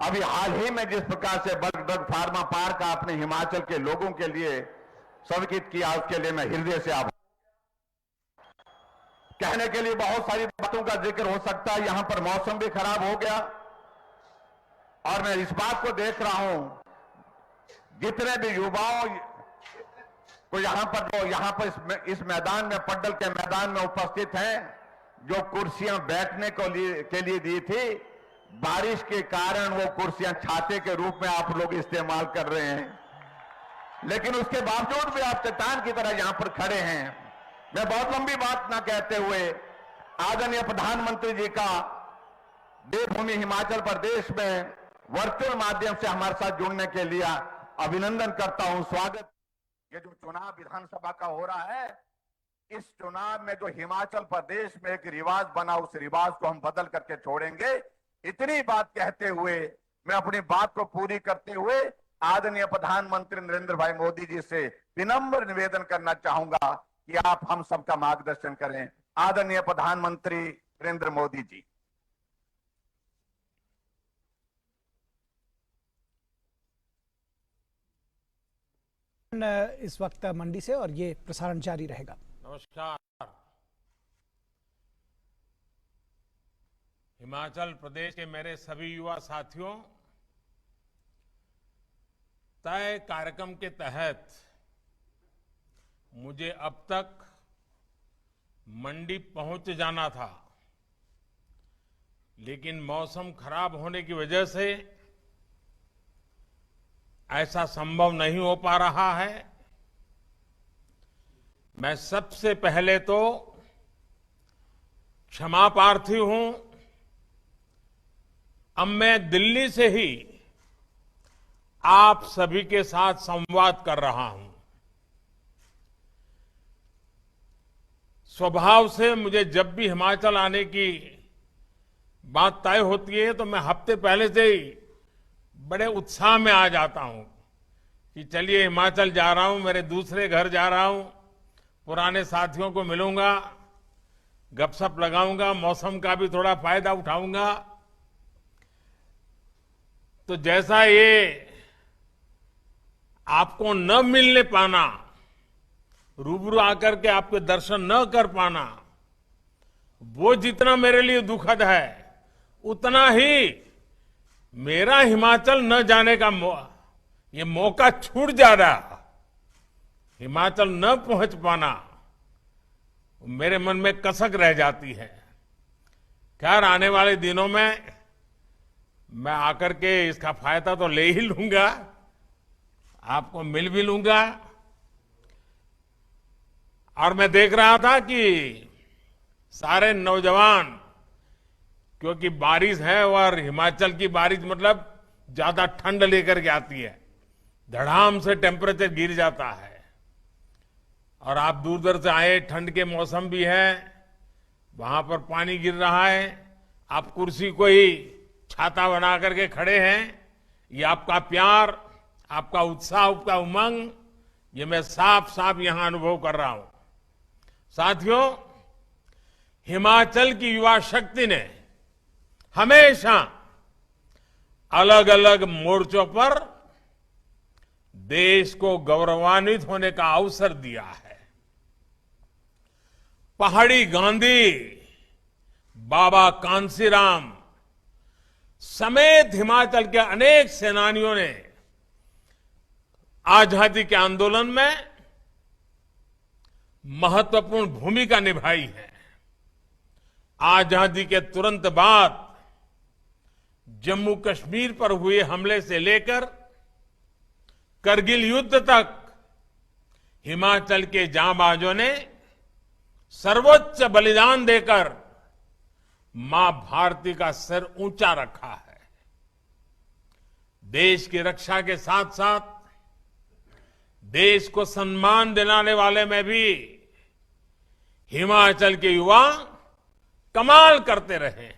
अभी हाल ही में जिस प्रकार से बग फार्मा पार्क आपने हिमाचल के लोगों के लिए स्वीकृत किया, उसके लिए मैं हृदय से आभार। कहने के लिए बहुत सारी बातों का जिक्र हो सकता है। यहां पर मौसम भी खराब हो गया और मैं इस बात को देख रहा हूं, जितने भी युवाओं को यहां पर इस मैदान में, पड्डल के मैदान में उपस्थित हैं, जो कुर्सियां बैठने के लिए दी थी, बारिश के कारण वो कुर्सियां छाते के रूप में आप लोग इस्तेमाल कर रहे हैं, लेकिन उसके बावजूद भी आप चट्टान की तरह यहां पर खड़े हैं। मैं बहुत लंबी बात ना कहते हुए आदरणीय प्रधानमंत्री जी का देवभूमि हिमाचल प्रदेश में वर्चुअल माध्यम से हमारे साथ जुड़ने के लिए अभिनंदन करता हूं, स्वागत। ये जो चुनाव विधानसभा का हो रहा है, इस चुनाव में जो हिमाचल प्रदेश में एक रिवाज बना, उस रिवाज को हम बदल करके छोड़ेंगे। इतनी बात कहते हुए मैं अपनी बात को पूरी करते हुए आदरणीय प्रधानमंत्री नरेंद्र भाई मोदी जी से विनम्र निवेदन करना चाहूंगा कि आप हम सबका मार्गदर्शन करें। आदरणीय प्रधानमंत्री नरेंद्र मोदी जी। इस वक्त मंडी से, और ये प्रसारण जारी रहेगा। नमस्कार। हिमाचल प्रदेश के मेरे सभी युवा साथियों, तय कार्यक्रम के तहत मुझे अब तक मंडी पहुंच जाना था, लेकिन मौसम खराब होने की वजह से ऐसा संभव नहीं हो पा रहा है। मैं सबसे पहले तो क्षमा प्रार्थी हूं। अब मैं दिल्ली से ही आप सभी के साथ संवाद कर रहा हूं। स्वभाव से मुझे जब भी हिमाचल आने की बात तय होती है तो मैं हफ्ते पहले से ही बड़े उत्साह में आ जाता हूं कि चलिए हिमाचल जा रहा हूं, मेरे दूसरे घर जा रहा हूं, पुराने साथियों को मिलूंगा, गपशप लगाऊंगा, मौसम का भी थोड़ा फायदा उठाऊंगा। तो जैसा ये आपको न मिलने पाना, रूबरू आकर के आपके दर्शन न कर पाना, वो जितना मेरे लिए दुखद है, उतना ही मेरा हिमाचल न जाने का ये मौका छूट जा रहा, हिमाचल न पहुंच पाना मेरे मन में कसक रह जाती है। खैर, आने वाले दिनों में मैं आकर के इसका फायदा तो ले ही लूंगा, आपको मिल भी लूंगा। और मैं देख रहा था कि सारे नौजवान, क्योंकि बारिश है और हिमाचल की बारिश मतलब ज्यादा ठंड लेकर के आती है, धड़ाम से टेम्परेचर गिर जाता है। और आप दूर दूर से आए, ठंड के मौसम भी है, वहां पर पानी गिर रहा है, आप कुर्सी को ही छाता बना करके खड़े हैं। ये आपका प्यार, आपका उत्साह, आपका उमंग, ये मैं साफ साफ यहां अनुभव कर रहा हूं। साथियों, हिमाचल की युवा शक्ति ने हमेशा अलग अलग मोर्चों पर देश को गौरवान्वित होने का अवसर दिया है। पहाड़ी गांधी, बाबा कांसीराम समेत हिमाचल के अनेक सेनानियों ने आजादी के आंदोलन में महत्वपूर्ण भूमिका निभाई है। आजादी के तुरंत बाद जम्मू कश्मीर पर हुए हमले से लेकर करगिल युद्ध तक हिमाचल के जांबाजों ने सर्वोच्च बलिदान देकर मां भारती का सिर ऊंचा रखा है। देश की रक्षा के साथ साथ देश को सम्मान दिलाने वाले में भी हिमाचल के युवा कमाल करते रहे हैं।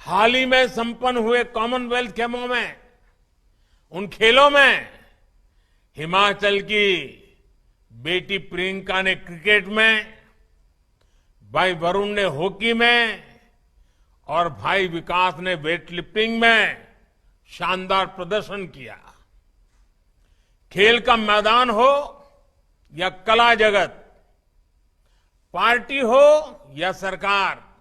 हाल ही में संपन्न हुए कॉमनवेल्थ गेमों में, उन खेलों में हिमाचल की बेटी प्रियंका ने क्रिकेट में, भाई वरुण ने हॉकी में और भाई विकास ने वेट लिफ्टिंग में शानदार प्रदर्शन किया। खेल का मैदान हो या कला जगत, पार्टी हो या सरकार,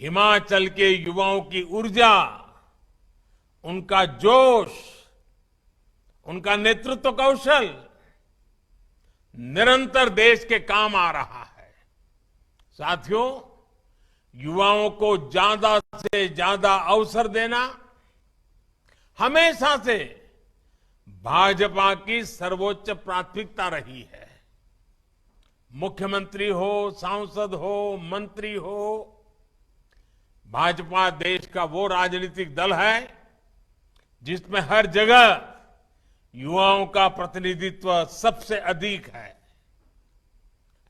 हिमाचल के युवाओं की ऊर्जा, उनका जोश, उनका नेतृत्व कौशल निरंतर देश के काम आ रहा है। साथियों, युवाओं को ज्यादा से ज्यादा अवसर देना हमेशा से भाजपा की सर्वोच्च प्राथमिकता रही है। मुख्यमंत्री हो, सांसद हो, मंत्री हो, भाजपा देश का वो राजनीतिक दल है जिसमें हर जगह युवाओं का प्रतिनिधित्व सबसे अधिक है।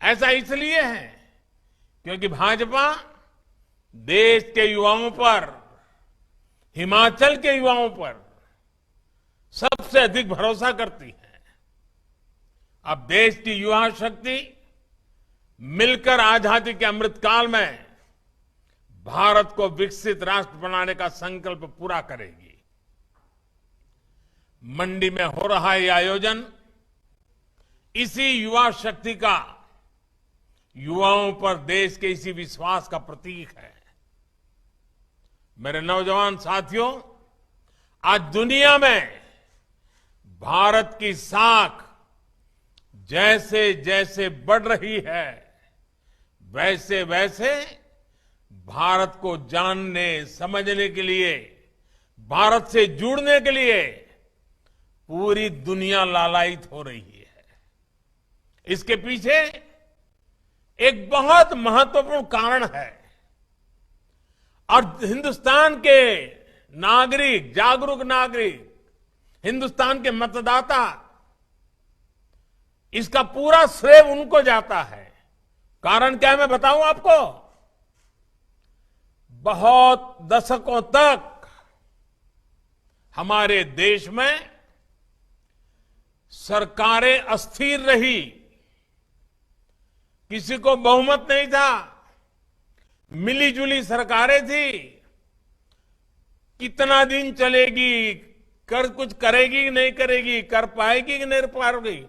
ऐसा इसलिए है क्योंकि भाजपा देश के युवाओं पर, हिमाचल के युवाओं पर सबसे अधिक भरोसा करती है। अब देश की युवा शक्ति मिलकर आजादी के अमृतकाल में भारत को विकसित राष्ट्र बनाने का संकल्प पूरा करेगी। मंडी में हो रहा यह आयोजन इसी युवा शक्ति का, युवाओं पर देश के इसी विश्वास का प्रतीक है। मेरे नौजवान साथियों, आज दुनिया में भारत की साख जैसे जैसे बढ़ रही है, वैसे वैसे भारत को जानने, समझने के लिए, भारत से जुड़ने के लिए पूरी दुनिया लालायित हो रही है। इसके पीछे एक बहुत महत्वपूर्ण कारण है और हिंदुस्तान के नागरिक, जागरूक नागरिक, हिंदुस्तान के मतदाता, इसका पूरा श्रेय उनको जाता है। कारण क्या है मैं बताऊं आपको। बहुत दशकों तक हमारे देश में सरकारें अस्थिर रही, किसी को बहुमत नहीं था, मिली-जुली सरकारें थी। कितना दिन चलेगी, कुछ करेगी कि नहीं करेगी, कर पाएगी कि नहीं पाएगी,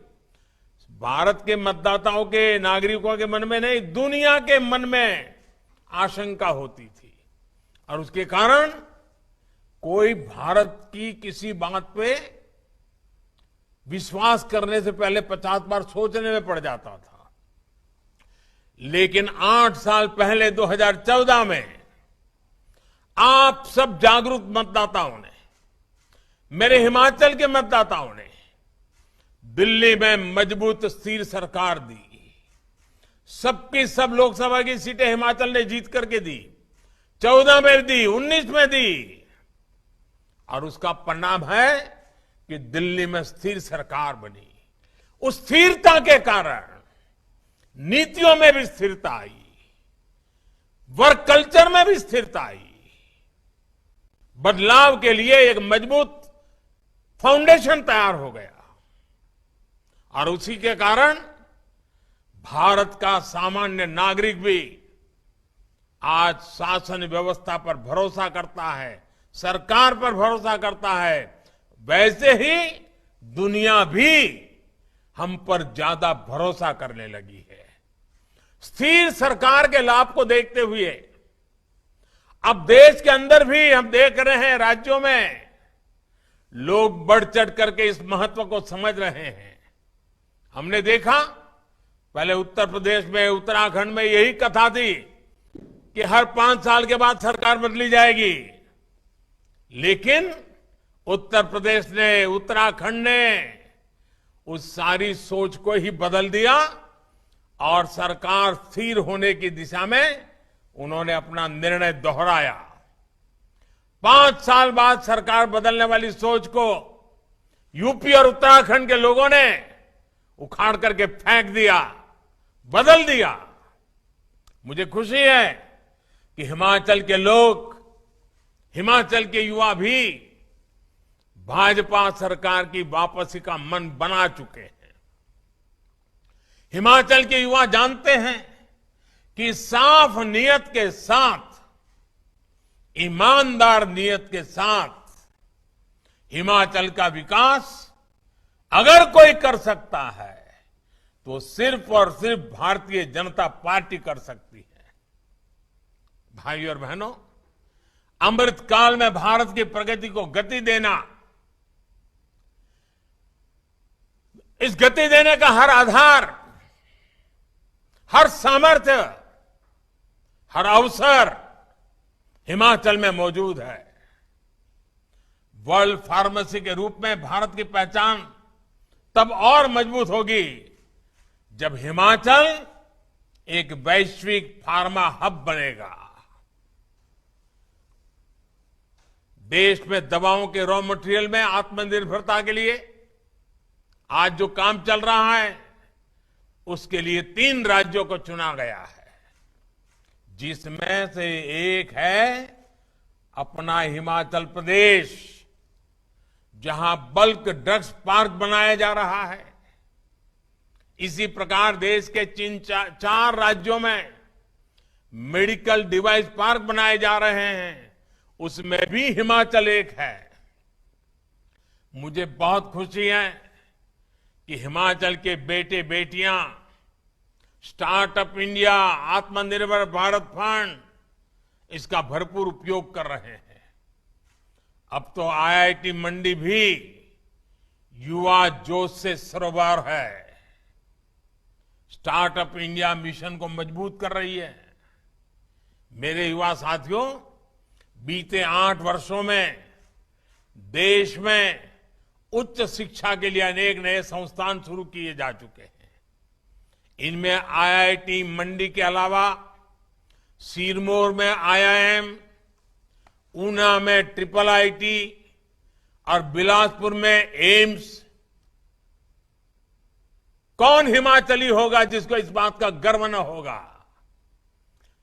भारत के मतदाताओं के, नागरिकों के मन में नहीं, दुनिया के मन में आशंका होती थी। और उसके कारण कोई भारत की किसी बात पे विश्वास करने से पहले 50 बार सोचने में पड़ जाता था। लेकिन 8 साल पहले 2014 में आप सब जागरूक मतदाताओं ने, मेरे हिमाचल के मतदाताओं ने दिल्ली में मजबूत स्थिर सरकार दी। सबकी सब लोकसभा की सीटें हिमाचल ने जीत करके दी, 14 में दी, 19 में दी। और उसका परिणाम है कि दिल्ली में स्थिर सरकार बनी। उस स्थिरता के कारण नीतियों में भी स्थिरता आई, वर्क कल्चर में भी स्थिरता आई। बदलाव के लिए एक मजबूत फाउंडेशन तैयार हो गया और उसी के कारण भारत का सामान्य नागरिक भी आज शासन व्यवस्था पर भरोसा करता है, सरकार पर भरोसा करता है। वैसे ही दुनिया भी हम पर ज्यादा भरोसा करने लगी है। स्थिर सरकार के लाभ को देखते हुए अब देश के अंदर भी हम देख रहे हैं, राज्यों में लोग बढ़ चढ़ करके इस महत्व को समझ रहे हैं। हमने देखा पहले उत्तर प्रदेश में, उत्तराखंड में यही कथा थी कि हर 5 साल के बाद सरकार बदली जाएगी। लेकिन उत्तर प्रदेश ने, उत्तराखंड ने उस सारी सोच को ही बदल दिया और सरकार स्थिर होने की दिशा में उन्होंने अपना निर्णय दोहराया। 5 साल बाद सरकार बदलने वाली सोच को यूपी और उत्तराखंड के लोगों ने उखाड़ करके फेंक दिया, बदल दिया। मुझे खुशी है कि हिमाचल के लोग, हिमाचल के युवा भी भाजपा सरकार की वापसी का मन बना चुके हैं। हिमाचल के युवा जानते हैं कि साफ नियत के साथ ईमानदार नियत के साथ हिमाचल का विकास अगर कोई कर सकता है तो सिर्फ और सिर्फ भारतीय जनता पार्टी कर सकती है। भाइयों और बहनों, अमृतकाल में भारत की प्रगति को गति देना, इस गति देने का हर आधार, हर सामर्थ्य, हर अवसर हिमाचल में मौजूद है। वर्ल्ड फार्मेसी के रूप में भारत की पहचान तब और मजबूत होगी जब हिमाचल एक वैश्विक फार्मा हब बनेगा। देश में दवाओं के रॉ मटेरियल में आत्मनिर्भरता के लिए आज जो काम चल रहा है, उसके लिए 3 राज्यों को चुना गया है, जिसमें से एक है अपना हिमाचल प्रदेश, जहां बल्क ड्रग्स पार्क बनाया जा रहा है। इसी प्रकार देश के 4 राज्यों में मेडिकल डिवाइस पार्क बनाए जा रहे हैं, उसमें भी हिमाचल एक है। मुझे बहुत खुशी है कि हिमाचल के बेटे बेटियां स्टार्टअप इंडिया, आत्मनिर्भर भारत फंड, इसका भरपूर उपयोग कर रहे हैं। अब तो आईआईटी मंडी भी युवा जोश से सरोवर है, स्टार्टअप इंडिया मिशन को मजबूत कर रही है। मेरे युवा साथियों, बीते 8 वर्षों में देश में उच्च शिक्षा के लिए अनेक नए संस्थान शुरू किए जा चुके हैं। इनमें आईआईटी मंडी के अलावा सिरमौर में आईआईएम, ऊना में ट्रिपल आईटी और बिलासपुर में एम्स। कौन हिमाचली होगा जिसको इस बात का गर्व न होगा?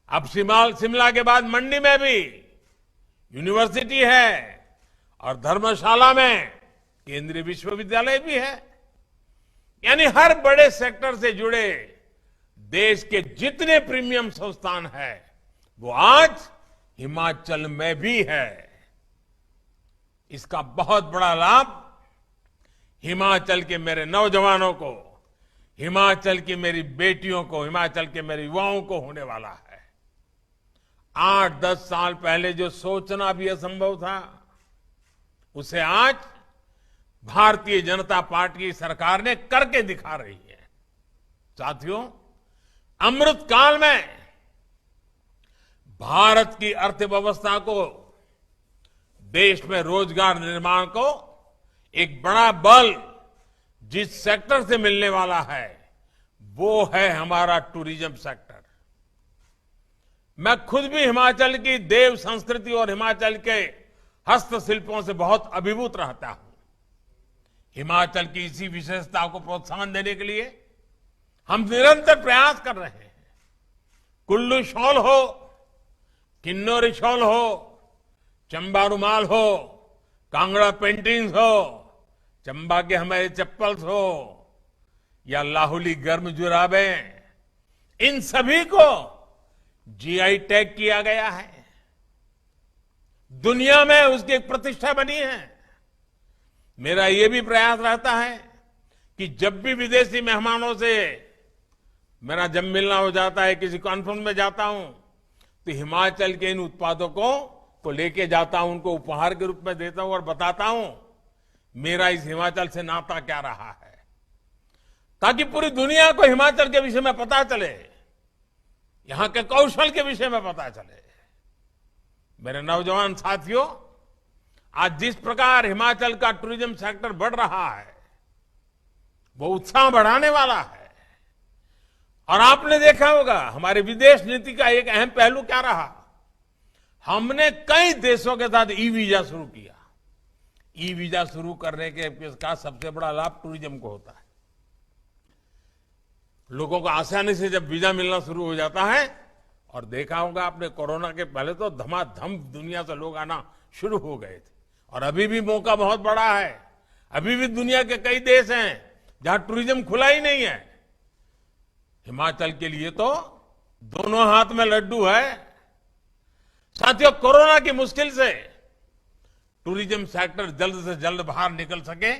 अब शिमला के बाद मंडी में भी यूनिवर्सिटी है और धर्मशाला में केंद्रीय विश्वविद्यालय भी है। यानी हर बड़े सेक्टर से जुड़े देश के जितने प्रीमियम संस्थान हैं, वो आज हिमाचल में भी है। इसका बहुत बड़ा लाभ हिमाचल के मेरे नौजवानों को, हिमाचल की मेरी बेटियों को, हिमाचल के मेरे युवाओं को होने वाला है। 8-10 साल पहले जो सोचना भी असंभव था, उसे आज भारतीय जनता पार्टी की सरकार ने करके दिखा रही है। साथियों, अमृत काल में भारत की अर्थव्यवस्था को, देश में रोजगार निर्माण को एक बड़ा बल जिस सेक्टर से मिलने वाला है, वो है हमारा टूरिज्म सेक्टर। मैं खुद भी हिमाचल की देव संस्कृति और हिमाचल के हस्तशिल्पों से बहुत अभिभूत रहता हूं। हिमाचल की इसी विशेषता को प्रोत्साहन देने के लिए हम निरंतर प्रयास कर रहे हैं। कुल्लू शॉल हो, किन्नौरी शॉल हो, चंबा रुमाल हो, कांगड़ा पेंटिंग्स हो, चंबा के हमारे चप्पल्स हो, या लाहुली गर्म जुराबे, इन सभी को जीआई टैग किया गया है। दुनिया में उसकी एक प्रतिष्ठा बनी है। मेरा यह भी प्रयास रहता है कि जब भी विदेशी मेहमानों से मेरा जब मिलना हो जाता है, किसी कॉन्फ्रेंस में जाता हूं, तो हिमाचल के इन उत्पादों को लेके जाता हूं, उनको उपहार के रूप में देता हूं और बताता हूं मेरा इस हिमाचल से नाता क्या रहा है, ताकि पूरी दुनिया को हिमाचल के विषय में पता चले, यहां के कौशल के विषय में पता चले। मेरे नौजवान साथियों, आज जिस प्रकार हिमाचल का टूरिज्म सेक्टर बढ़ रहा है, वो उत्साह बढ़ाने वाला है। और आपने देखा होगा हमारे विदेश नीति का एक अहम पहलू क्या रहा, हमने कई देशों के साथ ई वीजा शुरू किया। ई वीजा शुरू करने के का सबसे बड़ा लाभ टूरिज्म को होता है। लोगों को आसानी से जब वीजा मिलना शुरू हो जाता है, और देखा होगा आपने कोरोना के पहले तो धमाधम दुनिया से लोग आना शुरू हो गए थे, और अभी भी मौका बहुत बड़ा है। अभी भी दुनिया के कई देश हैं जहां टूरिज्म खुला ही नहीं है। हिमाचल के लिए तो दोनों हाथ में लड्डू है। साथियों, कोरोना की मुश्किल से टूरिज्म सेक्टर जल्द से जल्द बाहर निकल सके,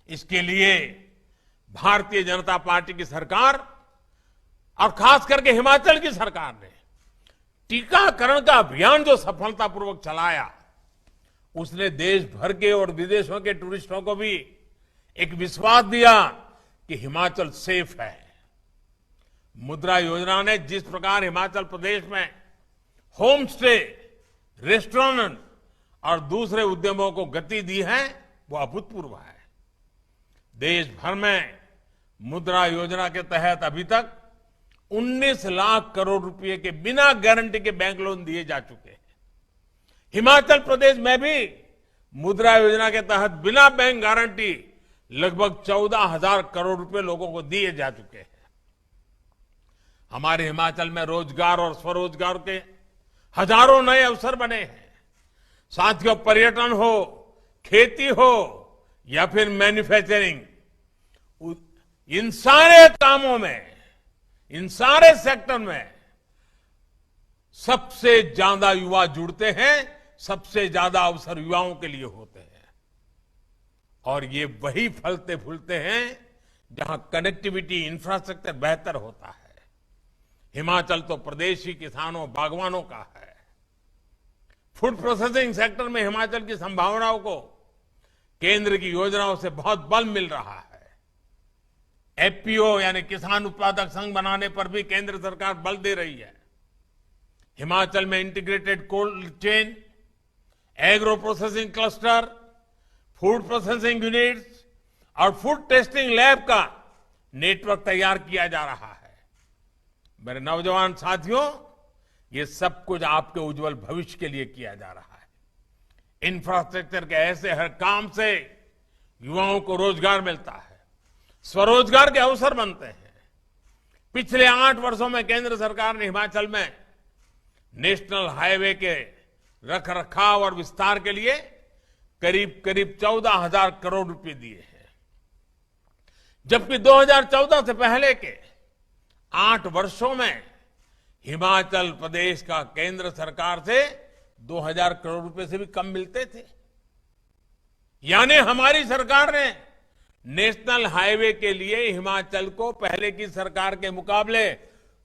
इसके लिए भारतीय जनता पार्टी की सरकार और खास करके हिमाचल की सरकार ने टीकाकरण का अभियान जो सफलतापूर्वक चलाया, उसने देश भर के और विदेशों के टूरिस्टों को भी एक विश्वास दिया कि हिमाचल सेफ है। मुद्रा योजना ने जिस प्रकार हिमाचल प्रदेश में होम स्टे, रेस्टोरेंट और दूसरे उद्यमों को गति दी है, वो अभूतपूर्व है। देश भर में मुद्रा योजना के तहत अभी तक 19 लाख करोड़ रुपए के बिना गारंटी के बैंक लोन दिए जा चुके हैं। हिमाचल प्रदेश में भी मुद्रा योजना के तहत बिना बैंक गारंटी लगभग 14,000 करोड़ रुपए लोगों को दिए जा चुके हैं। हमारे हिमाचल में रोजगार और स्वरोजगार के हजारों नए अवसर बने हैं। साथियों, पर्यटन हो, खेती हो या फिर मैन्युफैक्चरिंग, इन सारे कामों में, इन सारे सेक्टर में सबसे ज्यादा युवा जुड़ते हैं, सबसे ज्यादा अवसर युवाओं के लिए होते हैं। और ये वही फलते फूलते हैं जहां कनेक्टिविटी, इंफ्रास्ट्रक्चर बेहतर होता है। हिमाचल तो प्रदेशी किसानों, बागवानों का है। फूड प्रोसेसिंग सेक्टर में हिमाचल की संभावनाओं को केंद्र की योजनाओं से बहुत बल मिल रहा है। एफपीओ यानी किसान उत्पादक संघ बनाने पर भी केंद्र सरकार बल दे रही है। हिमाचल में integrated cold chain, agro processing cluster, food processing units और फूड टेस्टिंग लैब का नेटवर्क तैयार किया जा रहा है। मेरे नौजवान साथियों, ये सब कुछ आपके उज्जवल भविष्य के लिए किया जा रहा है। इंफ्रास्ट्रक्चर के ऐसे हर काम से युवाओं को रोजगार मिलता है, स्वरोजगार के अवसर बनते हैं। पिछले 8 वर्षों में केंद्र सरकार ने हिमाचल में नेशनल हाईवे के रखरखाव और विस्तार के लिए करीब 14,000 करोड़ रुपए दिए हैं, जबकि 2014 से पहले के 8 वर्षों में हिमाचल प्रदेश का केंद्र सरकार से 2,000 करोड़ रुपए से भी कम मिलते थे। यानी हमारी सरकार ने नेशनल हाईवे के लिए हिमाचल को पहले की सरकार के मुकाबले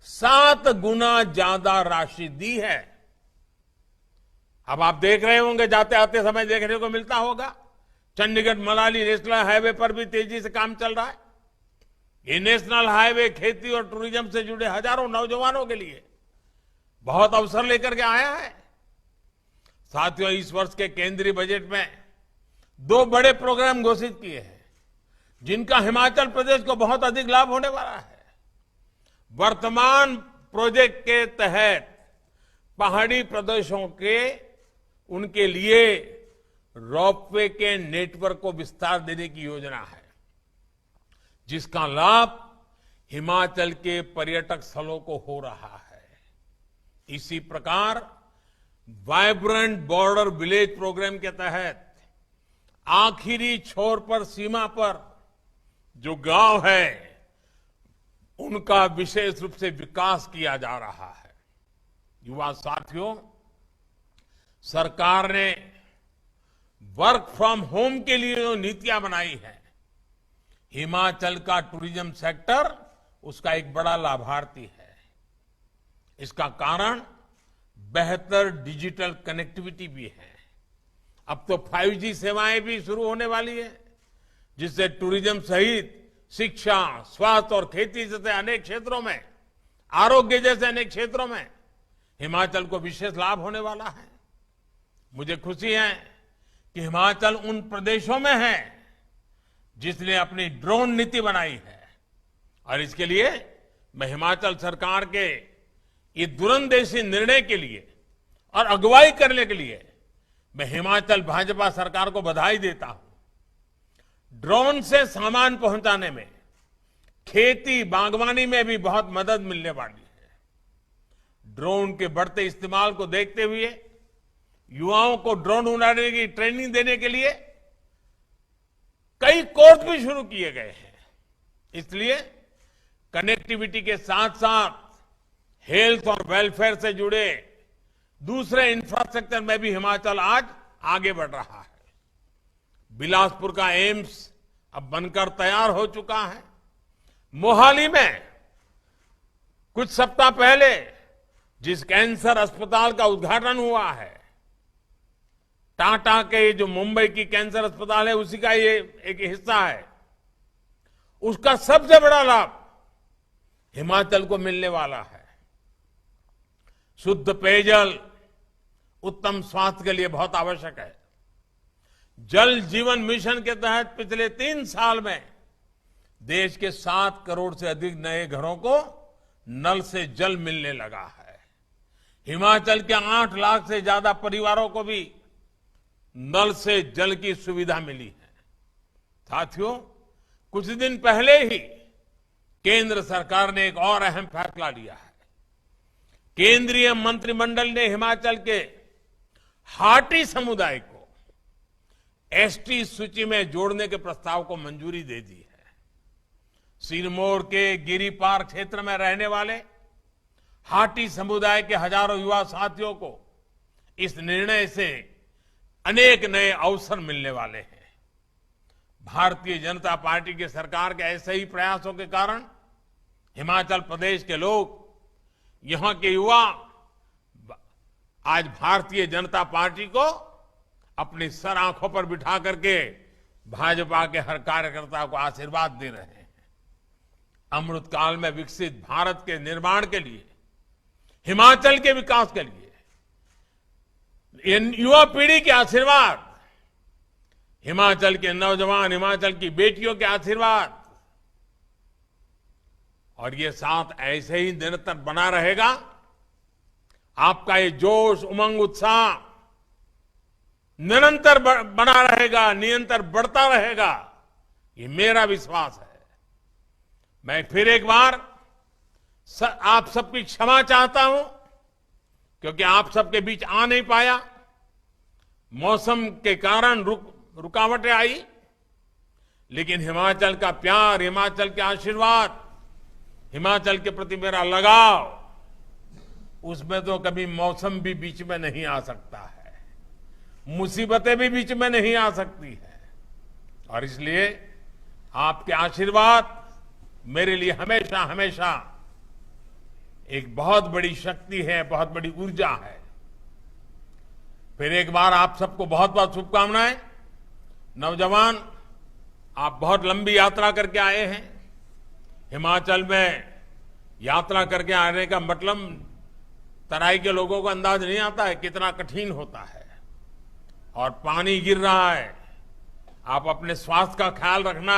7 गुना ज्यादा राशि दी है। अब आप देख रहे होंगे, जाते आते समय देखने को मिलता होगा, चंडीगढ़ मनाली नेशनल हाईवे पर भी तेजी से काम चल रहा है। ये नेशनल हाईवे खेती और टूरिज्म से जुड़े हजारों नौजवानों के लिए बहुत अवसर लेकर के आया है। साथियों, इस वर्ष के केंद्रीय बजट में 2 बड़े प्रोग्राम घोषित किए हैं, जिनका हिमाचल प्रदेश को बहुत अधिक लाभ होने वाला है। वर्तमान प्रोजेक्ट के तहत पहाड़ी प्रदेशों के उनके लिए रोपवे के नेटवर्क को विस्तार देने की योजना है, जिसका लाभ हिमाचल के पर्यटक स्थलों को हो रहा है। इसी प्रकार वाइब्रेंट बॉर्डर विलेज प्रोग्राम के तहत आखिरी छोर पर, सीमा पर जो गांव है, उनका विशेष रूप से विकास किया जा रहा है। युवा साथियों, सरकार ने वर्क फ्रॉम होम के लिए जो नीतियां बनाई है, हिमाचल का टूरिज्म सेक्टर उसका एक बड़ा लाभार्थी है। इसका कारण बेहतर डिजिटल कनेक्टिविटी भी है। अब तो 5G सेवाएं भी शुरू होने वाली है, जिससे टूरिज्म सहित शिक्षा, स्वास्थ्य और खेती जैसे अनेक क्षेत्रों में, आरोग्य जैसे अनेक क्षेत्रों में हिमाचल को विशेष लाभ होने वाला है। मुझे खुशी है कि हिमाचल उन प्रदेशों में है जिसने अपनी ड्रोन नीति बनाई है, और इसके लिए मैं हिमाचल सरकार के ये दूरंदेशी निर्णय के लिए और अगुवाई करने के लिए मैं हिमाचल भाजपा सरकार को बधाई देता हूं। ड्रोन से सामान पहुंचाने में, खेती बागवानी में भी बहुत मदद मिलने वाली है। ड्रोन के बढ़ते इस्तेमाल को देखते हुए युवाओं को ड्रोन उड़ाने की ट्रेनिंग देने के लिए कई कोर्स भी शुरू किए गए हैं। इसलिए कनेक्टिविटी के साथ साथ हेल्थ और वेलफेयर से जुड़े दूसरे इंफ्रास्ट्रक्चर में भी हिमाचल आज आगे बढ़ रहा है। बिलासपुर का एम्स अब बनकर तैयार हो चुका है। मोहाली में कुछ सप्ताह पहले जिस कैंसर अस्पताल का उद्घाटन हुआ है, टाटा के जो मुंबई की कैंसर अस्पताल है उसी का ये एक हिस्सा है, उसका सबसे बड़ा लाभ हिमाचल को मिलने वाला है। शुद्ध पेयजल उत्तम स्वास्थ्य के लिए बहुत आवश्यक है। जल जीवन मिशन के तहत पिछले 3 साल में देश के 7 करोड़ से अधिक नए घरों को नल से जल मिलने लगा है। हिमाचल के 8 लाख से ज्यादा परिवारों को भी नल से जल की सुविधा मिली है। साथियों, कुछ दिन पहले ही केंद्र सरकार ने एक और अहम फैसला लिया है। केंद्रीय मंत्रिमंडल ने हिमाचल के हाटी समुदाय को एसटी सूची में जोड़ने के प्रस्ताव को मंजूरी दे दी है। सिरमौर के गिरिपार क्षेत्र में रहने वाले हाटी समुदाय के हजारों युवा साथियों को इस निर्णय से अनेक नए अवसर मिलने वाले हैं। भारतीय जनता पार्टी की सरकार के ऐसे ही प्रयासों के कारण हिमाचल प्रदेश के लोग, यहां के युवा आज भारतीय जनता पार्टी को अपनी सर आंखों पर बिठा करके भाजपा के हर कार्यकर्ता को आशीर्वाद दे रहे हैं। अमृतकाल में विकसित भारत के निर्माण के लिए, हिमाचल के विकास के लिए युवा पीढ़ी के आशीर्वाद, हिमाचल के नौजवान, हिमाचल की बेटियों के आशीर्वाद, और ये साथ ऐसे ही निरंतर बना रहेगा। आपका ये जोश, उमंग, उत्साह निरंतर बना रहेगा, निरंतर बढ़ता रहेगा, ये मेरा विश्वास है। मैं फिर एक बार आप सबकी क्षमा चाहता हूं, क्योंकि आप सबके बीच आ नहीं पाया। मौसम के कारण रुकावटें आई, लेकिन हिमाचल का प्यार, हिमाचल के आशीर्वाद, हिमाचल के प्रति मेरा लगाव, उसमें तो कभी मौसम भी बीच में नहीं आ सकता है, मुसीबतें भी बीच में नहीं आ सकती है। और इसलिए आपके आशीर्वाद मेरे लिए हमेशा हमेशा एक बहुत बड़ी शक्ति है, बहुत बड़ी ऊर्जा है। फिर एक बार आप सबको बहुत बहुत शुभकामनाएं। नौजवान, आप बहुत लंबी यात्रा करके आए हैं। हिमाचल में यात्रा करके आने का मतलब तराई के लोगों को अंदाज नहीं आता है कितना कठिन होता है, और पानी गिर रहा है। आप अपने स्वास्थ्य का ख्याल रखना,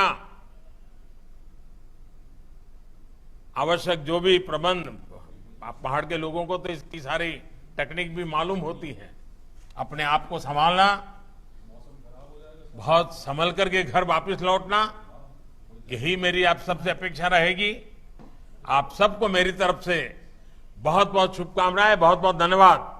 आवश्यक जो भी प्रबंध, आप पहाड़ के लोगों को तो इसकी सारी टेक्निक भी मालूम होती है। अपने आप को संभालना, बहुत संभल करके घर वापस लौटना, यही मेरी आप सबसे अपेक्षा रहेगी। आप सबको मेरी तरफ से बहुत बहुत शुभकामनाएं, बहुत बहुत धन्यवाद।